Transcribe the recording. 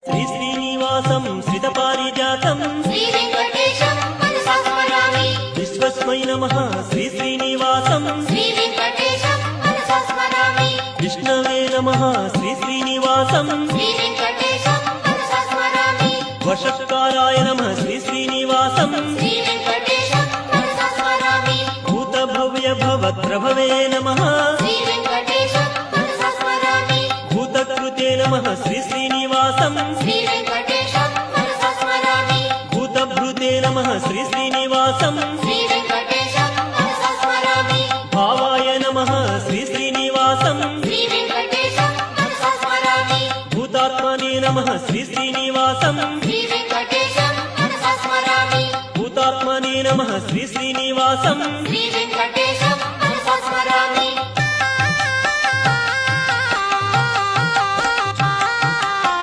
శ్రీ శ్రీనివాసం శ్రితపారిజాతం శ్రీ వెంకటేశం మనసా స్మరామి. విశ్వస్మై నమః శ్రీ శ్రీనివాసం శ్రీ వెంకటేశం మనసా స్మరామి. విష్ణవే నమః శ్రీ శ్రీనివాసం శ్రీ వెంకటేశం మనసా స్మరామి. వషత్కారాయ నమః శ్రీ శ్రీనివాసం శ్రీ వెంకటేశం మనసా స్మరామి. భూతభవ్య భవత్ప్రభవే నమః శ్రీ వెంకటేశం మనసా స్మరామి. భూతకృతే నమః శ్రీ శ్రీనివాసం శ్రీ వెంకటేశం మనసా స్మరామి. భూతభృతే నమః శ్రీ శ్రీనివాసం శ్రీ వెంకటేశం మనసా స్మరామి. భావాయ నమః శ్రీ శ్రీనివాసం శ్రీ వెంకటేశం మనసా స్మరామి. భూతాత్మనే నమః శ్రీ శ్రీనివాసం శ్రీ వెంకటేశం మనసా స్మరామి. భూతాత్మనే నమః శ్రీ శ్రీనివాసం శ్రీ వెంకటేశం మనసా స్మరామి.